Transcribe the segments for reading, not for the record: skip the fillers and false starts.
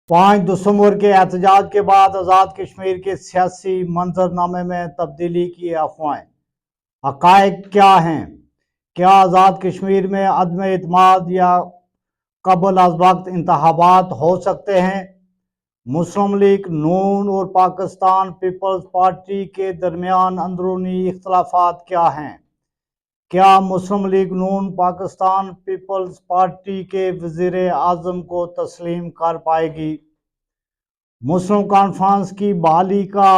5 दिसंबर के एहतजाज के बाद आज़ाद कश्मीर के सियासी मंजरनामे में तब्दीली की अफवाहें। हक़ाइक़ क्या हैं? क्या आज़ाद कश्मीर में अदम एतमाद या कबल अज़ वक्त इंतखाबात हो सकते हैं? मुस्लिम लीग नून और पाकिस्तान पीपल्स पार्टी के दरमियान अंदरूनी इख्तलाफात क्या हैं? क्या मुस्लिम लीग नून पाकिस्तान पीपल्स पार्टी के वज़ीर आज़म को तस्लीम कर पाएगी? मुस्लिम कॉन्फ्रेंस की बहाली का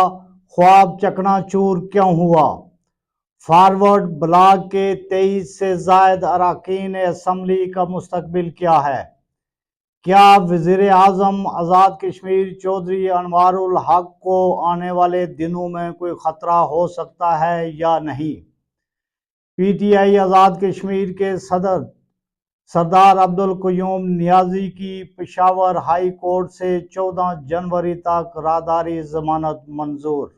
ख्वाब चकनाचूर क्यों हुआ? फॉरवर्ड ब्लॉक के 23 से ज़ायद अरकान असम्बली का मुस्तकबिल क्या है? क्या वज़ीर आज़म आज़ाद कश्मीर चौधरी अनवारुल हक को आने वाले दिनों में कोई ख़तरा हो सकता है या नहीं? PTI आज़ाद कश्मीर के सदर सरदार अब्दुल क़य्यूम नियाज़ी की पेशावर हाई कोर्ट से 14 जनवरी तक राहदारी ज़मानत मंजूर।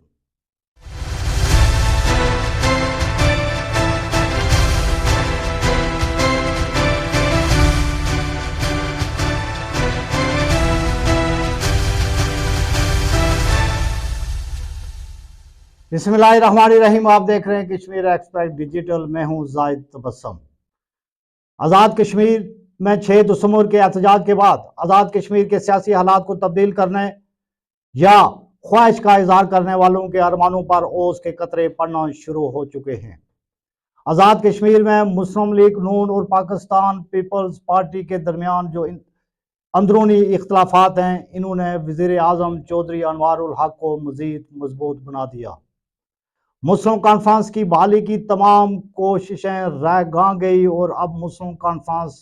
बिस्मिल्लाहिर्रहमानिर्रहीम। आप देख रहे हैं कश्मीर एक्सप्रेस डिजिटल। मैं हूं जाहिद तबस्सुम। आज़ाद कश्मीर में 6 दिसंबर के एहतजाज के बाद आज़ाद कश्मीर के सियासी हालात को तब्दील करने या ख्वाहिश का इजहार करने वालों के अरमानों पर ओस के कतरे पड़ना शुरू हो चुके हैं। आज़ाद कश्मीर में मुस्लिम लीग नून और पाकिस्तान पीपल्स पार्टी के दरमियान जो अंदरूनी इख्तलाफात हैं, इन्होंने वज़ीर आज़म चौधरी अनवारुल हक को मज़ीद मजबूत बना दिया। मुस्लिम कॉन्फ्रेंस की बहाली की तमाम कोशिशें रह गई और अब मुस्लिम कॉन्फ्रेंस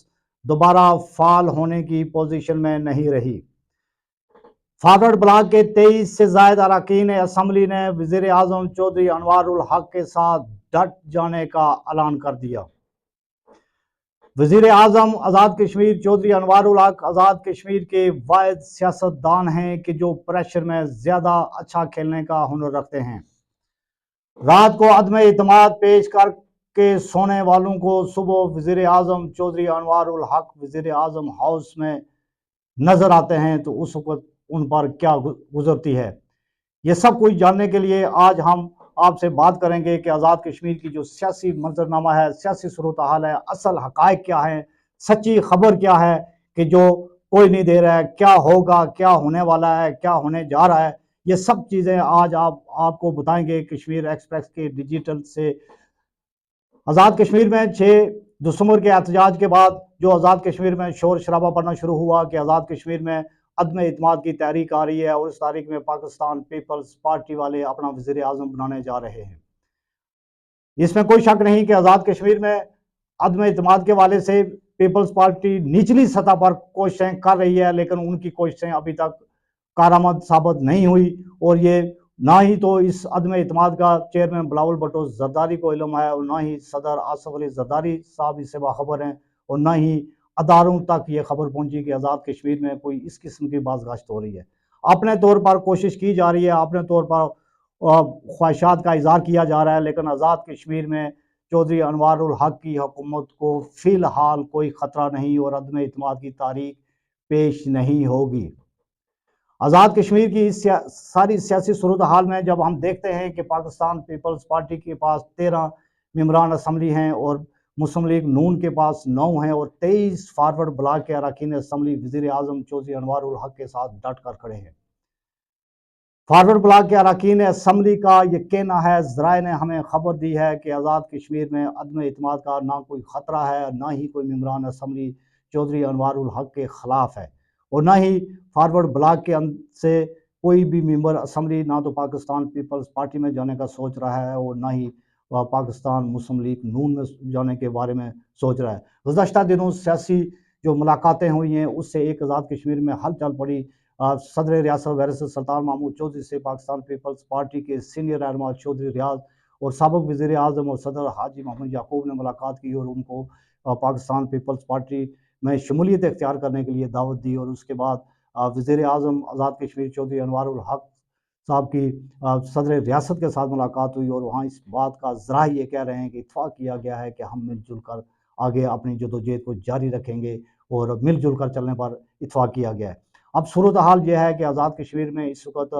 दोबारा फाल होने की पोजीशन में नहीं रही। फॉरवर्ड ब्लॉक के 23 से ज़ायद अरकान असम्बली ने वज़ीर आज़म चौधरी अनवारुल हक के साथ डट जाने का ऐलान कर दिया। वज़ीर आज़म आज़ाद कश्मीर चौधरी अनवारुल हक आज़ाद कश्मीर के वाहिद सियासतदान हैं कि जो प्रेशर में ज़्यादा अच्छा खेलने का हुनर रखते हैं। रात को अदम एतमाद पेश करके सोने वालों को सुबह वज़ीर आज़म चौधरी अनवारुल हक वज़ीर आज़म हाउस में नजर आते हैं तो उस वक्त उन पर क्या गुजरती है, ये सब कुछ जानने के लिए आज हम आपसे बात करेंगे कि आज़ाद कश्मीर की जो सियासी मंजरनामा है, सियासी सूरत हाल है, असल हक़ाइक़ क्या है, सच्ची खबर क्या है कि जो कोई नहीं दे रहा है, क्या होगा, क्या होने वाला है, क्या होने जा रहा है, ये सब चीज़ें आज आपको बताएंगे कश्मीर एक्सप्रेस के डिजिटल से। आज़ाद कश्मीर में 6 दिसंबर के एहतजाज के बाद जो आज़ाद कश्मीर में शोर शराबा पड़ना शुरू हुआ कि आज़ाद कश्मीर में अदम एतमाद की तहरीक आ रही है और इस तारीख में पाकिस्तान पीपल्स पार्टी वाले अपना वज़ीर आज़म बनाने जा रहे हैं। इसमें कोई शक नहीं कि आज़ाद कश्मीर में अदम एतमाद के वाले से पीपल्स पार्टी निचली सतह पर कोशिशें कर रही है, लेकिन उनकी कोशिशें अभी तक कारआमद साबित नहीं हुई और ये ना ही तो इस अदम एतमाद का चेयरमैन बिलावल भुट्टो जरदारी को इल्म है और ना ही सदर आसफ अली जरदारी साहब इससे बाखबर हैं और ना ही अदारों तक ये खबर पहुंची कि आज़ाद कश्मीर में कोई इस किस्म की बाज़गाश्त हो रही है। अपने तौर पर कोशिश की जा रही है, अपने तौर पर ख्वाहिशात का इजहार किया जा रहा है, लेकिन आज़ाद कश्मीर में चौधरी अनवारुल हक की हुकूमत को फ़िलहाल कोई ख़तरा नहीं और अदम एतमाद की तारीख पेश नहीं होगी। आज़ाद कश्मीर की इस सारी सियासी सूरत हाल में जब हम देखते हैं कि पाकिस्तान पीपल्स पार्टी के पास 13 मेंबरान असम्बली हैं और मुस्लिम लीग नून के पास 9 हैं और 23 फॉरवर्ड ब्लॉक के अरकान असम्बली वज़ीर आज़म चौधरी अनवारुल हक के साथ डट कर खड़े हैं। फॉरवर्ड ब्लॉक के अरकान असम्बली का ये कहना है, ज़राए ने हमें खबर दी है कि आज़ाद कश्मीर में अदम एतमाद का ना कोई ख़तरा है, ना ही कोई मेंबरान असम्बली चौधरी अनवारुल हक के ख़िलाफ़ है और ना ही फॉरवर्ड ब्लॉक के से कोई भी मेंबर असम्बली ना तो पाकिस्तान पीपल्स पार्टी में जाने का सोच रहा है और ना ही पाकिस्तान मुस्लिम लीग नून में जाने के बारे में सोच रहा है। गुज़श्ता दिनों सियासी जो मुलाकातें हुई हैं उससे एक आज़ाद कश्मीर में हलचल पड़ी। सदर रियासत बैरिस्टर सुल्तान महमूद चौधरी से पाकिस्तान पीपल्स पार्टी के सीनियर रहनुमा चौधरी रियाज और साबिक़ वज़ीर आज़म और सदर हाजी मोहम्मद याकूब ने मुलाकात की और उनको पाकिस्तान पीपल्स पार्टी में शमूलियत इख्तियार करने के लिए दावत दी और उसके बाद वज़ीर आज़म आज़ाद कश्मीर चौधरी अनवारुल हक साहब की सदर रियासत के साथ मुलाकात हुई और वहाँ इस बात का ज़रा ये कह रहे हैं कि इत्फाक किया गया है कि हम मिलजुल कर आगे अपनी जदोजहद को जारी रखेंगे और मिलजुल कर चलने पर इत्फाक किया गया है। اب صورتحال یہ ہے کہ آزاد کشمیر میں اس وقت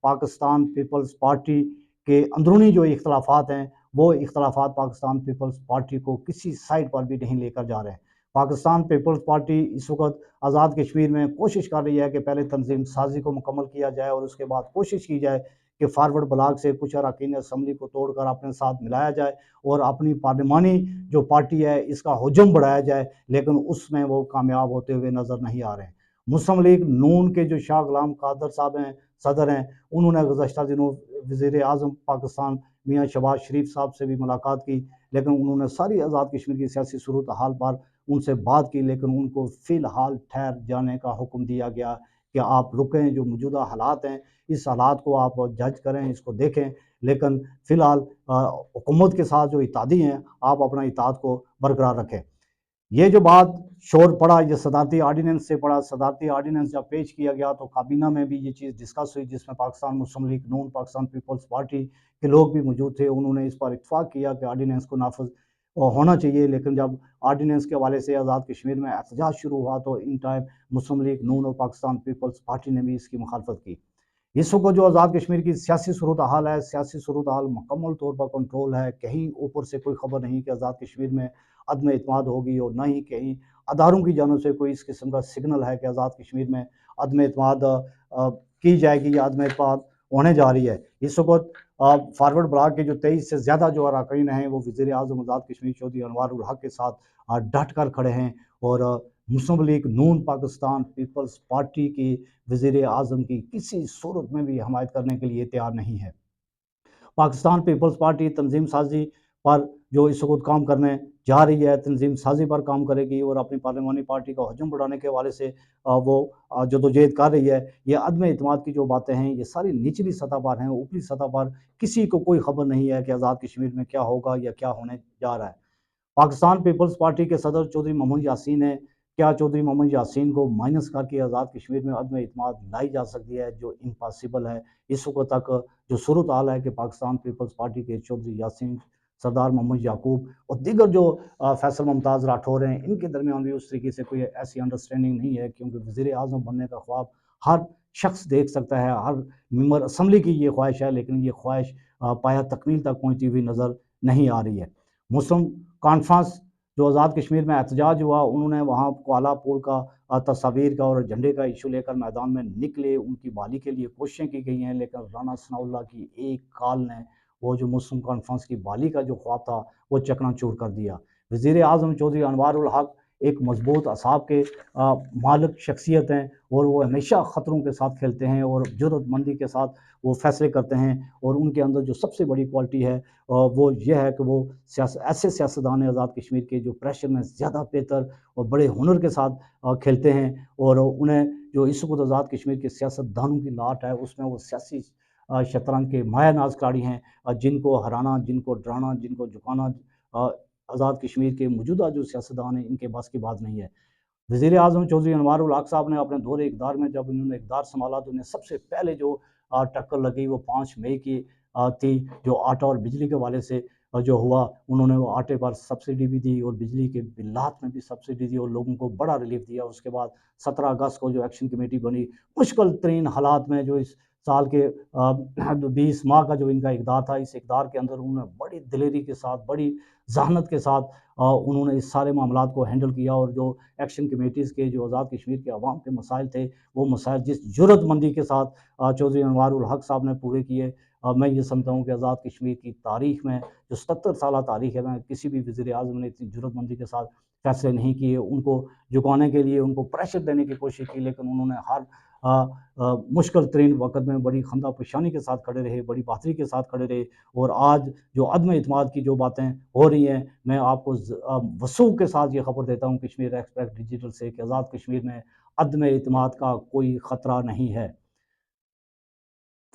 پاکستان پیپلز پارٹی کے اندرونی جو اختلافات ہیں وہ اختلافات پاکستان پیپلز پارٹی کو کسی سائٹ پر بھی نہیں لے کر جا رہے ہیں۔ پاکستان پیپلز پارٹی اس وقت آزاد کشمیر میں کوشش کر رہی ہے کہ پہلے تنظیم سازی کو مکمل کیا جائے اور اس کے بعد کوشش کی جائے کہ فارورڈ بلاک سے کچھ اراکین اسمبلی کو توڑ کر اپنے ساتھ ملایا جائے اور اپنی پارلیمانی جو پارٹی ہے اس کا حجم بڑھایا جائے، لیکن اس میں وہ کامیاب ہوتے ہوئے نظر نہیں آ رہے ہیں۔ مسلم لیگ نون کے جو شاہ غلام قادر صاحب ہیں، صدر ہیں، انہوں نے گزشتہ دنوں وزیر اعظم پاکستان میاں شہباز شریف صاحب سے بھی ملاقات کی، لیکن انہوں نے ساری آزاد کشمیر کی سیاسی صورتحال پر ان سے بات کی، لیکن ان کو فی الحال ٹھہر جانے کا حکم دیا گیا کہ آپ رکیں، جو موجودہ حالات ہیں اس حالات کو آپ جج کریں، اس کو دیکھیں، لیکن فی الحال حکومت کے ساتھ جو اتحادی ہیں آپ اپنا اتحاد کو برقرار رکھیں۔ یہ جو بات شور پڑا یہ صدارتی آرڈیننس سے پڑا، صدارتی آرڈیننس جب پیش کیا گیا تو کابینہ میں بھی یہ چیز ڈسکس ہوئی، جس میں پاکستان مسلم لیگ نون، پاکستان پیپلز پارٹی کے لوگ بھی موجود تھے۔ انہوں نے اس پر اتفاق کیا کہ آرڈیننس کو نافذ ہونا چاہیے، لیکن جب آرڈیننس کے حوالے سے آزاد کشمیر میں احتجاج شروع ہوا تو ان ٹائم مسلم لیگ نون اور پاکستان پیپلز پارٹی نے بھی اس کی مخالفت کی۔ اس وقت جو آزاد کشمیر کی سیاسی صورتحال ہے، سیاسی صورتحال مکمل طور پر کنٹرول ہے، کہیں اوپر سے کوئی خبر نہیں کہ آزاد کشمیر میں عدم اعتماد ہوگی، اور نہ ہی کہیں اداروں کی جانب سے کوئی اس قسم کا سگنل ہے کہ آزاد کشمیر میں عدم اعتماد کی جائے گی یا عدم اعتماد ہونے جا رہی ہے۔ اس وقت فارورڈ بلاک کے جو 23 سے زیادہ جو اراکین ہیں وہ وزیر اعظم آزاد کشمیر چودھری انوار الحق کے ساتھ ڈٹ کر کھڑے ہیں، اور مسلم لیگ نون پاکستان پیپلز پارٹی کی وزیر اعظم کی کسی صورت میں بھی حمایت کرنے کے لیے تیار نہیں ہے۔ پاکستان پیپلز پارٹی تنظیم سازی پر جو اس وقت کام کرنے جا رہی ہے، تنظیم سازی پر کام کرے گی اور اپنی پارلیمانی پارٹی کا حجم بڑھانے کے حوالے سے وہ جدوجہد کر رہی ہے۔ یہ عدم اعتماد کی جو باتیں ہیں یہ ساری نچلی سطح پر ہیں، اوپری سطح پر کسی کو کوئی خبر نہیں ہے کہ آزاد کشمیر میں کیا ہوگا یا کیا ہونے جا رہا ہے۔ پاکستان پیپلز پارٹی کے صدر چودھری محمد یاسین ہیں، کیا چودھری محمد یاسین کو مائنس کر کے آزاد کشمیر میں عدم اعتماد لائی جا سکتی ہے؟ جو امپاسبل ہے۔ اس وقت تک جو صورتحال ہے کہ پاکستان پیپلز پارٹی کے چودھری یاسین، سردار محمد یعقوب اور دیگر جو فیصل ممتاز راٹھور ہیں، ان کے درمیان بھی اس طریقے سے کوئی ایسی انڈرسٹینڈنگ نہیں ہے، کیونکہ وزیر اعظم بننے کا خواب ہر شخص دیکھ سکتا ہے، ہر ممبر اسمبلی کی یہ خواہش ہے، لیکن یہ خواہش پایہ تکمیل تک پہنچتی ہوئی نظر نہیں آ رہی ہے۔ مسلم کانفرنس جو آزاد کشمیر میں احتجاج ہوا، انہوں نے وہاں کوالا پور کا تصاویر کا اور جھنڈے کا ایشو لے کر میدان میں نکلے، ان کی بحالی کے لیے کوششیں کی گئی ہیں، لیکن رانا ثناء اللہ کی ایک کال نے وہ جو مسلم کانفرنس کی بحالی کا جو خواب تھا وہ چکنا چور کر دیا۔ وزیر اعظم چودھری انوار الحق ایک مضبوط اعصاب کے مالک شخصیت ہیں، اور وہ ہمیشہ خطروں کے ساتھ کھیلتے ہیں اور جرأت مندی کے ساتھ وہ فیصلے کرتے ہیں، اور ان کے اندر جو سب سے بڑی کوالٹی ہے وہ یہ ہے کہ وہ ایسے سیاستدان ہیں آزاد کشمیر کے جو پریشر میں زیادہ بہتر اور بڑے ہنر کے ساتھ کھیلتے ہیں، اور انہیں جو اس وقت آزاد کشمیر کے سیاستدانوں کی لاٹ ہے اس میں وہ سیاسی شطرنج کے ماہر ناز کھلاڑی ہیں، جن کو ہرانا، جن کو ڈرانا، جن کو جھکانا آزاد کشمیر کے موجودہ جو سیاستدان ہیں ان کے بس کی بات نہیں ہے۔ وزیر اعظم چودھری انوار الحق صاحب نے اپنے دور اقتدار میں جب انہوں نے اقتدار سنبھالا تو انہیں سب سے پہلے جو ٹکر لگی وہ 5 مئی کی تھی، جو آٹا اور بجلی کے حوالے سے جو ہوا۔ انہوں نے وہ آٹے پر سبسڈی بھی دی اور بجلی کے بلات میں بھی سبسڈی دی اور لوگوں کو بڑا ریلیف دیا۔ اس کے بعد 17 اگست کو جو ایکشن کمیٹی بنی، مشکل ترین حالات میں جو اس سال کے 20 ماہ کا جو ان کا اقدار تھا، اس اقدار کے اندر انہوں نے بڑی دلیری کے ساتھ، بڑی ذہانت کے ساتھ انہوں نے اس سارے معاملات کو ہینڈل کیا، اور جو ایکشن کمیٹیز کے جو آزاد کشمیر کے عوام کے مسائل تھے وہ مسائل جس جرأت مندی کے ساتھ چودھری انوار الحق صاحب نے پورے کیے۔ میں یہ سمجھتا ہوں کہ آزاد کشمیر کی تاریخ میں جو 77 سالہ تاریخ ہے، میں کسی بھی وزیر اعظم نے اتنی جرأت مندی کے ساتھ فیصلے نہیں کیے، ان کو جھکانے کے لیے، ان کو پریشر دینے کی کوشش کی، لیکن انہوں نے ہر مشکل ترین وقت میں بڑی خندہ پیشانی کے ساتھ کھڑے رہے، بڑی بہادری کے ساتھ کھڑے رہے۔ اور آج جو عدم اعتماد کی جو باتیں ہو رہی ہیں، میں آپ کو وثوق کے ساتھ یہ خبر دیتا ہوں کشمیر ایکسپریس ڈیجیٹل سے کہ آزاد کشمیر میں عدم اعتماد کا کوئی خطرہ نہیں ہے۔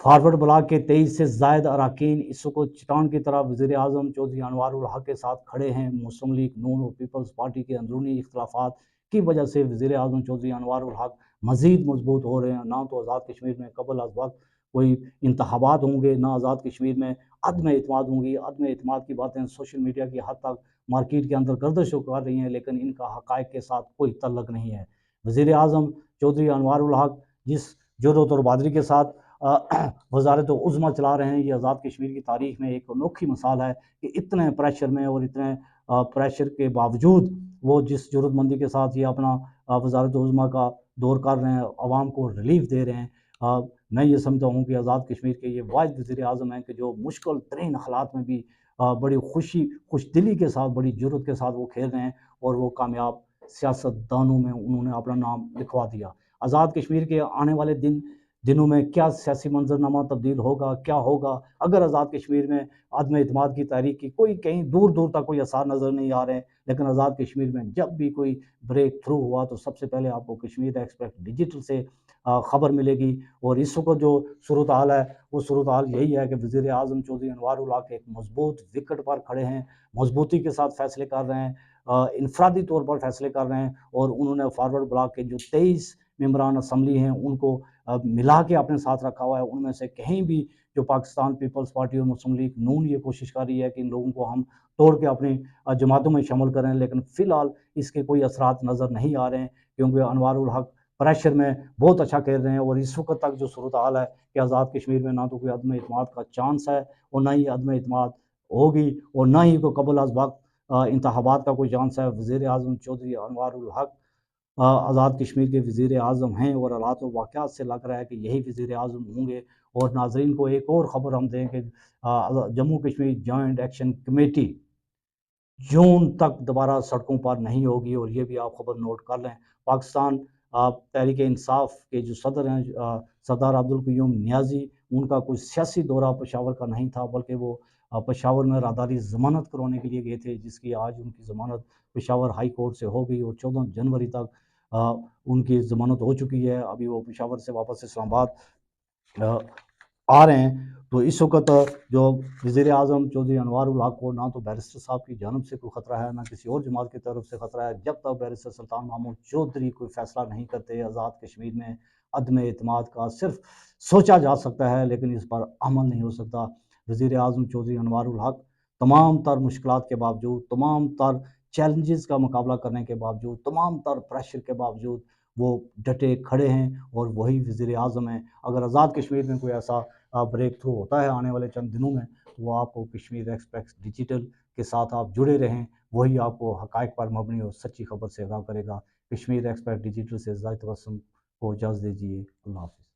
فارورڈ بلاک کے 23 سے زائد اراکین اس وقت چٹان کی طرح وزیر اعظم چودھری انوار الحق کے ساتھ کھڑے ہیں۔ مسلم لیگ نون اور پیپلز پارٹی کے اندرونی اختلافات کی وجہ سے وزیر اعظم چودھری انوار الحق مزید مضبوط ہو رہے ہیں۔ نہ تو آزاد کشمیر میں قبل از وقت کوئی انتخابات ہوں گے، نہ آزاد کشمیر میں عدم اعتماد ہوں گی۔ عدم اعتماد کی باتیں سوشل میڈیا کی حد تک مارکیٹ کے اندر گردش کر رہی ہیں، لیکن ان کا حقائق کے ساتھ کوئی تعلق نہیں ہے۔ وزیر اعظم چودھری انوار الحق जिस जुर्रत और बहादुरी के साथ वजारत उज़्मा चला रहे हैं, ये आज़ाद कश्मीर की तारीख में एक अनोखी मिसाल है कि इतने प्रेशर में और इतने प्रेशर के बावजूद वो जिस ज़रूरतमंदी के साथ ये अपना वजारत उज़्मा का दौर कर रहे हैं, आवाम को रिलीफ दे रहे हैं। मैं ये समझता हूँ कि आज़ाद कश्मीर के ये वाहिद वज़ीर आज़म हैं कि जो मुश्किल तरीन हालात में भी बड़ी खुश दिली के साथ, बड़ी जुर्रत के साथ वो खेल रहे हैं और वो कामयाब सियासतदानों में उन्होंने अपना नाम लिखवा दिया। आज़ाद कश्मीर के आने वाले दिनों में क्या सियासी मंजरनामा तब्दील होगा, क्या होगा, अगर आज़ाद कश्मीर में अदम एतमाद की तहरीक की कोई कहीं दूर दूर तक कोई आसार नज़र नहीं आ रहे हैं, लेकिन आज़ाद कश्मीर में जब भी कोई ब्रेक थ्रू हुआ तो सबसे पहले आपको कश्मीर एक्सप्रेस डिजिटल से खबर मिलेगी। और इस वक्त जो सूरत हाल है वो सूरत हाल यही है कि वज़ीर आज़म चौधरी अनवारुल हक एक मजबूत विकेट पर खड़े हैं, मजबूती के साथ फैसले कर रहे हैं, इनफरादी तौर पर फैसले कर रहे हैं। और उन्होंने फॉरवर्ड ब्लॉक के जो 23 मेंबरान असम्बली हैं उनको मिला के अपने साथ रखा हुआ है। उनमें से कहीं भी जो पाकिस्तान पीपल्स पार्टी और मुस्लिम लीग नून ये कोशिश कर रही है कि इन लोगों को हम तोड़ के अपनी जमातों में शामिल करें, लेकिन फ़िलहाल इसके कोई असरात नज़र नहीं आ रहे हैं, क्योंकि अनवारुल हक प्रेशर में बहुत अच्छा खेल रहे हैं। और इस वक्त तक जो सूरत हाल है कि आज़ाद कश्मीर में ना तो कोई अदम एतमाद का चांस है और ना ही अदम एतमाद होगी और ना ही कोई कबल अज़ वक्त इंतखाबात का कोई चांस है। वज़ीर आज़म चौधरी अनवारुल हक आज़ाद कश्मीर के वज़ीर आज़म हैं और हालात व वाक़यात से लग रहा है कि यही वज़ीर आज़म होंगे। और नाज़रीन को एक और ख़बर हम दें कि Jammu Kashmir joint action committee June तक दोबारा सड़कों पर नहीं होगी। और ये भी आप खबर नोट कर लें। पाकिस्तान तहरीक इंसाफ के जो सदर हैं सरदार अब्दुल क़य्यूम नियाज़ी, उनका कोई सियासी दौरा पेशावर का नहीं था, बल्कि वो पेशावर में राहदारी ज़मानत करवाने के लिए गए थे, जिसकी आज उनकी ज़मानत पेशावर हाई कोर्ट से हो गई और 14 जनवरी तक उनकी ज़मानत हो चुकी है। अभी वो पेशावर से वापस इस्लामाबाद आ रहे हैं। तो इस वक्त जो वज़ीर आज़म चौधरी अनवारुल हक को ना तो बैरिस्टर साहब की जानब से कोई ख़तरा है, ना किसी और जमात की तरफ से ख़तरा है। जब तक बैरिस्टर सुल्तान महमूद चौधरी कोई फ़ैसला नहीं करते आज़ाद कश्मीर में अदम एतमाद का सिर्फ सोचा जा सकता है, लेकिन इस पर अमल नहीं हो सकता। वज़ीर आज़म चौधरी अनवारुल हक तमाम तर मुश्किलात के बावजूद, तमाम तर चैलेंजेस का मुकाबला करने के बावजूद, तमाम तर प्रेशर के बावजूद वो डटे खड़े हैं और वही वज़ीर आज़म हैं। अगर आज़ाद कश्मीर में कोई ऐसा ब्रेक थ्रू होता है आने वाले चंद दिनों में, तो वो आपको कश्मीर एक्सप्रेस डिजिटल के साथ आप जुड़े रहें, वही आपको हक़ाइक़ पर मबनी और सच्ची खबर से आगाह करेगा। कश्मीर एक्सप्रेस डिजिटल से ज़ाहिद तबस्सुम को इजाज़त दीजिए। अल्लाह हाफ़िज़।